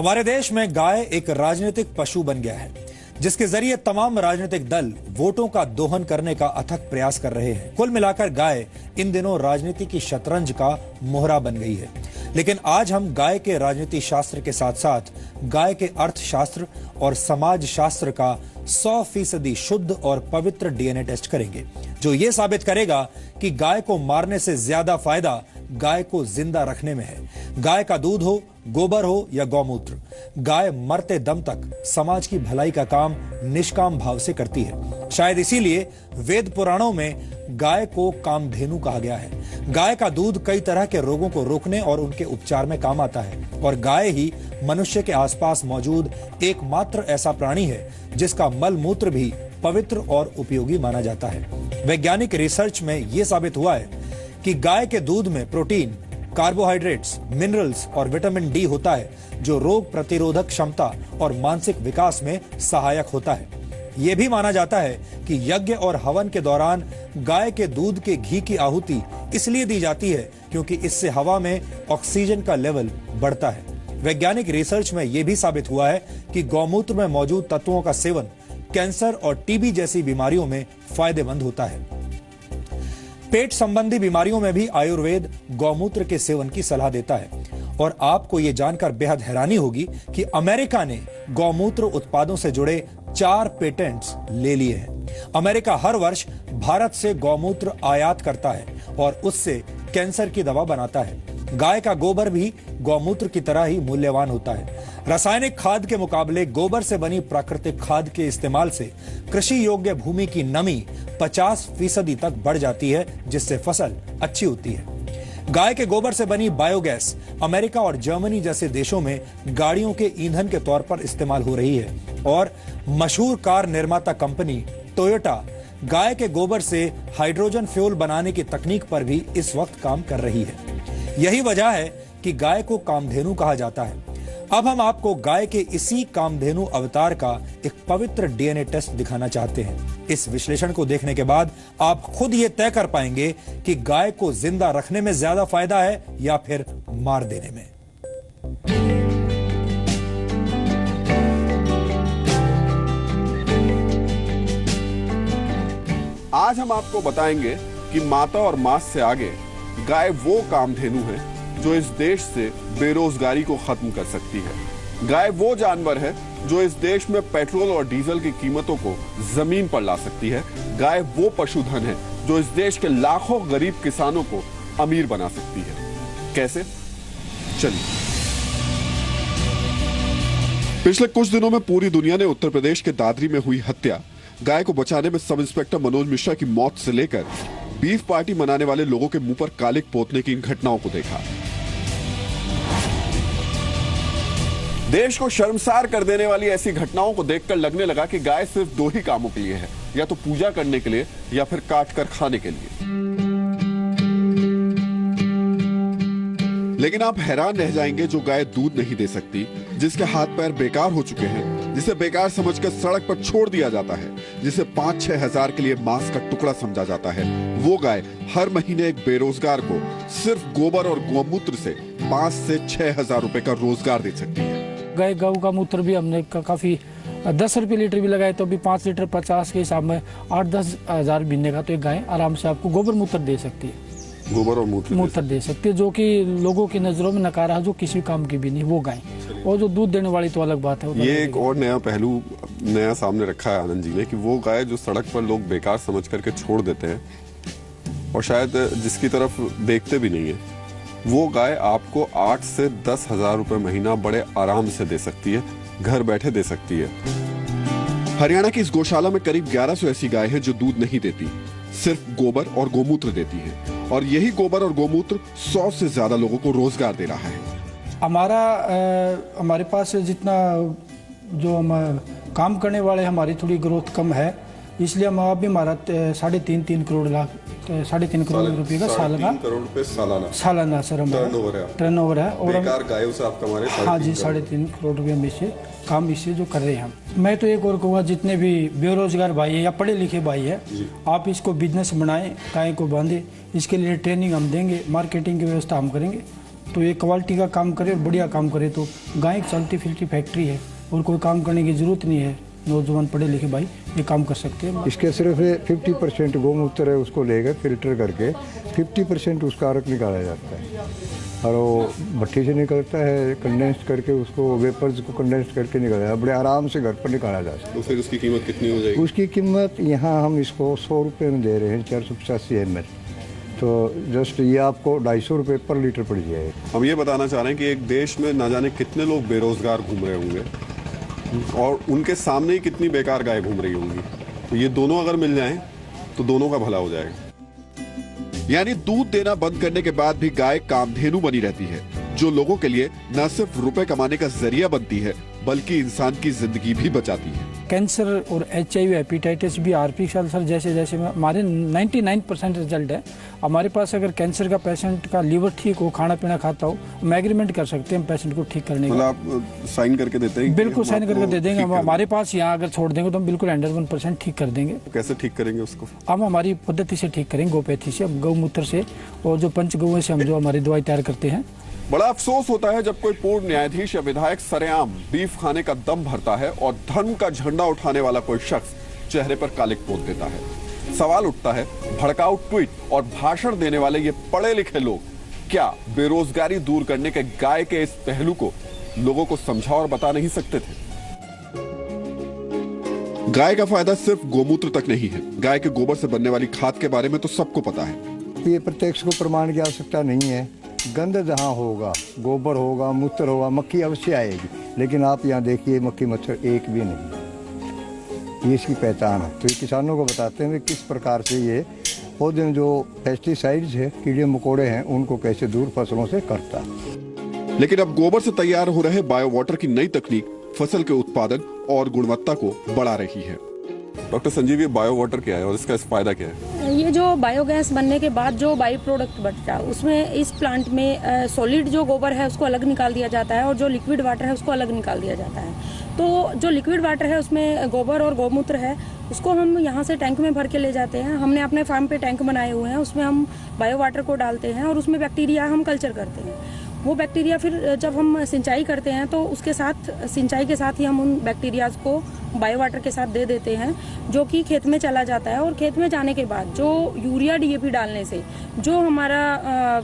हमारे देश में गाय एक राजनीतिक पशु बन गया है, जिसके जरिए तमाम राजनीतिक दल वोटों का दोहन करने का अथक प्रयास कर रहे हैं। कुल मिलाकर गाय इन दिनों राजनीति की शतरंज का मोहरा बन गई है। लेकिन आज हम गाय के राजनीति शास्त्र के साथ साथ गाय के अर्थशास्त्र और समाज शास्त्र का 100% शुद्ध और पवित्र डीएनए टेस्ट करेंगे, जो ये साबित करेगा कि गाय को मारने से ज्यादा फायदा गाय को जिंदा रखने में है। गाय का दूध हो, गोबर हो या गौमूत्र, गाय मरते दम तक समाज की भलाई का काम निष्काम भाव से करती है। शायद इसीलिए वेद पुराणों में गाय को कामधेनु कहा गया है। गाय का दूध कई तरह के रोगों को रोकने और उनके उपचार में काम आता है, और गाय ही मनुष्य के आसपास मौजूद एकमात्र ऐसा प्राणी है जिसका मल मूत्र भी पवित्र और उपयोगी माना जाता है। वैज्ञानिक रिसर्च में यह साबित हुआ है कि गाय के दूध में प्रोटीन, कार्बोहाइड्रेट्स, मिनरल्स और विटामिन डी होता है, जो रोग प्रतिरोधक क्षमता और मानसिक विकास में सहायक होता है। यह भी माना जाता है कि यज्ञ और हवन के दौरान गाय के दूध के घी की आहुति इसलिए दी जाती है क्योंकि इससे हवा में ऑक्सीजन का लेवल बढ़ता है। वैज्ञानिक रिसर्च में यह भी साबित हुआ है कि गौमूत्र में मौजूद तत्वों का सेवन कैंसर और टीबी जैसी बीमारियों में फायदेमंद होता है। पेट संबंधी बीमारियों में भी आयुर्वेद गौमूत्र के सेवन की सलाह देता है। और आपको यह जानकर बेहद हैरानी होगी कि अमेरिका ने गौमूत्र उत्पादों से जुड़े 4 पेटेंट्स ले लिए हैं। अमेरिका हर वर्ष भारत से गौमूत्र आयात करता है और उससे कैंसर की दवा बनाता है। गाय का गोबर भी गौमूत्र की तरह ही मूल्यवान होता है। रासायनिक खाद के मुकाबले गोबर से बनी प्राकृतिक खाद के इस्तेमाल से कृषि योग्य भूमि की नमी 50% तक बढ़ जाती है, जिससे फसल अच्छी होती है। गाय के गोबर से बनी बायोगैस अमेरिका और जर्मनी जैसे देशों में गाड़ियों के ईंधन के तौर पर इस्तेमाल हो रही है, और मशहूर कार निर्माता कंपनी टोयोटा गाय के गोबर से हाइड्रोजन फ्यूल बनाने की तकनीक पर भी इस वक्त काम कर रही है। यही वजह है कि गाय को कामधेनु कहा जाता है। अब हम आपको गाय के इसी कामधेनु अवतार का एक पवित्र डीएनए टेस्ट दिखाना चाहते हैं। इस विश्लेषण को देखने के बाद आप खुद ये तय कर पाएंगे कि गाय को जिंदा रखने में ज्यादा फायदा है या फिर मार देने में। आज हम आपको बताएंगे कि माता और मांस से आगे गाय वो कामधेनु है जो इस देश से बेरोजगारी को खत्म कर सकती है। गाय वो जानवर है जो इस देश में पेट्रोल और डीजल की कीमतों को जमीन पर ला सकती है। गाय वो पशुधन है जो इस देश के लाखों गरीब किसानों को अमीर बना सकती है। कैसे? चलिए। पिछले कुछ दिनों में पूरी दुनिया ने उत्तर प्रदेश के दादरी में हुई हत्या, गाय को बचाने में सब इंस्पेक्टर मनोज मिश्रा की मौत से लेकर बीफ पार्टी मनाने वाले लोगों के मुंह पर कालिक पोतने की इन घटनाओं को देखा। देश को शर्मसार कर देने वाली ऐसी घटनाओं को देखकर लगने लगा कि गाय सिर्फ 2 ही कामों के लिए है, या तो पूजा करने के लिए या फिर काट कर खाने के लिए। लेकिन आप हैरान रह जाएंगे, जो गाय दूध नहीं दे सकती, जिसके हाथ पैर बेकार हो चुके हैं, जिसे बेकार समझकर सड़क पर छोड़ दिया जाता है, जिसे 5-6 हजार के लिए मांस का टुकड़ा समझा जाता है, वो गाय हर महीने एक बेरोजगार को सिर्फ गोबर और गौमूत्र से 5 से 6 हजार रुपए का रोजगार दे सकती है। गाय गौ का मूत्र भी हमने काफी 10 रुपये लीटर भी लगाए तो भी 5 लीटर 50 के हिसाब में 8-10 हजार महीने का तो एक गाय आराम से आपको गोबर मूत्र दे सकती है। गोबर और मूत्र दे सकती है, जो कि लोगों की नजरों में नकारा, जो किसी काम की भी नहीं वो गाय। और जो दूध देने वाली तो अलग बात है। ये एक और नया पहलू नया सामने रखा है आनंद जी ने, कि वो गाय जो सड़क पर लोग बेकार समझ करके छोड़ देते हैं और शायद जिसकी तरफ देखते भी नहीं है, वो गाय आपको 8 से 10 हजार रुपए महीना बड़े आराम से दे सकती है, घर बैठे दे सकती है। हरियाणा की इस गौशाला में करीब 1100 ऐसी गाय हैं जो दूध नहीं देती, सिर्फ गोबर और गौमूत्र देती है, और यही गोबर और गौमूत्र 100 से ज्यादा लोगों को रोजगार दे रहा है। हमारे पास जितना जो हम काम करने वाले हमारी थोड़ी ग्रोथ कम है, इसलिए हम अभी हमारा 3.5 करोड़ रुपए का साल का 3 करोड़ रुपए सालाना सर हमारा टर्नओवर है। और बेकार गायों से आप कमा रहे हैं। हाँ जी, 3.5 करोड़ रुपये में से काम इससे जो कर रहे हैं हम। मैं तो एक और कहूँगा, जितने भी बेरोजगार भाई है या पढ़े लिखे भाई है, आप इसको बिजनेस बनाएं, गाय को बांधे, इसके लिए ट्रेनिंग हम देंगे, मार्केटिंग की व्यवस्था हम करेंगे, तो ये क्वालिटी का काम करे और बढ़िया काम करे तो गाय एक चलती फिरती फैक्ट्री है और कोई काम करने की ज़रूरत नहीं है। नौजवान पढ़े लिखे भाई ये काम कर सकते हैं। इसके सिर्फ 50% गोमूत्र है, उसको लेकर फिल्टर करके 50% उसका अर्क निकाला जाता है और वो भट्टी से निकलता है, कंडेंस करके उसको वेपर्स को कंडेंस करके निकाला जाता है। बड़े आराम से घर पर निकाला जा सकता है। तो फिर उसकी कीमत कितनी हो जाएगी? उसकी कीमत यहाँ हम इसको 100 रुपये में दे रहे हैं, 485 ml। तो जस्ट ये आपको 250 रुपये पर लीटर पड़ जाएगा। हम ये बताना चाह रहे हैं कि एक देश में ना जाने कितने लोग बेरोजगार घूम रहे होंगे और उनके सामने ही कितनी बेकार गाय घूम रही होंगी। तो ये दोनों अगर मिल जाएं तो दोनों का भला हो जाएगा। यानी दूध देना बंद करने के बाद भी गाय कामधेनु बनी रहती है, जो लोगों के लिए न सिर्फ रुपए कमाने का जरिया बनती है बल्कि इंसान की जिंदगी भी बचाती है। कैंसर और HIV हेपेटाइटिस भी आरपी अल्सर जैसे जैसे हमारे 99% रिजल्ट है। हमारे पास अगर कैंसर का पेशेंट का लीवर ठीक हो, खाना पीना खाता हो, हम एग्रीमेंट कर सकते हैं पेशेंट को ठीक करने का। मतलब आप साइन करके देते हैं? बिल्कुल साइन करके दे देंगे। हमारे पास यहाँ अगर छोड़ देंगे तो हम बिल्कुल 101% ठीक कर देंगे। कैसे ठीक करेंगे उसको? हम हमारी पद्धति से ठीक करेंगे, गोपैथी से, गौमूत्र से और जो पंचगौए से हम जो हमारी दवाई तैयार करते हैं। बड़ा अफसोस होता है जब कोई पूर्व न्यायाधीश या विधायक सरेआम बीफ खाने का दम भरता है और धर्म का झंडा उठाने वाला कोई शख्स चेहरे पर कालिक पोत देता है। सवाल उठता है, भड़काऊ ट्वीट और भाषण देने वाले ये पढ़े लिखे लोग क्या बेरोजगारी दूर करने के गाय के इस पहलू को लोगों को समझा और बता नहीं सकते थे? गाय का फायदा सिर्फ गोमूत्र तक नहीं है। गाय के गोबर से बनने वाली खाद के बारे में तो सबको पता है। ये प्रत्यक्ष को प्रमाण की आवश्यकता नहीं है। गंध जहाँ होगा, गोबर होगा, मूत्र होगा, मक्खी अवश्य आएगी, लेकिन आप यहाँ देखिए मक्खी मच्छर एक भी नहीं। ये इसकी पहचान है। तो ये किसानों को बताते हैं कि किस प्रकार से ये पौधे में जो पेस्टिसाइड्स है, कीड़े मकोड़े हैं, उनको कैसे दूर फसलों से करता है। लेकिन अब गोबर से तैयार हो रहे बायो वाटर की नई तकनीक फसल के उत्पादन और गुणवत्ता को बढ़ा रही है। डॉक्टर संजीव, ये बायो वाटर क्या है और इसका फायदा क्या है? ये जो बायोगैस बनने के बाद जो बाई प्रोडक्ट बचता है उसमें इस प्लांट में सॉलिड जो गोबर है उसको अलग निकाल दिया जाता है और जो लिक्विड वाटर है उसको अलग निकाल दिया जाता है। तो जो लिक्विड वाटर है उसमें गोबर और गौमूत्र है, उसको हम यहाँ से टैंक में भर के ले जाते हैं। हमने अपने फार्म पे टैंक बनाए हुए हैं, उसमें हम बायो वाटर को डालते हैं और उसमें बैक्टीरिया हम कल्चर करते हैं। वो बैक्टीरिया फिर जब हम सिंचाई करते हैं तो उसके साथ, सिंचाई के साथ ही हम उन बैक्टीरियाज को बायो वाटर के साथ दे देते हैं, जो कि खेत में चला जाता है। और खेत में जाने के बाद जो यूरिया DAP डालने से जो हमारा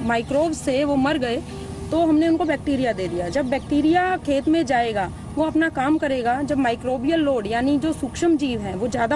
माइक्रोब्स थे वो मर गए, तो हमने उनको बैक्टीरिया दे दिया। जब बैक्टीरिया खेत में जाएगा वो अपना काम करेगा। जब माइक्रोबियल लोड यानी जो सूक्ष्म जीव हैं वो ज़्यादा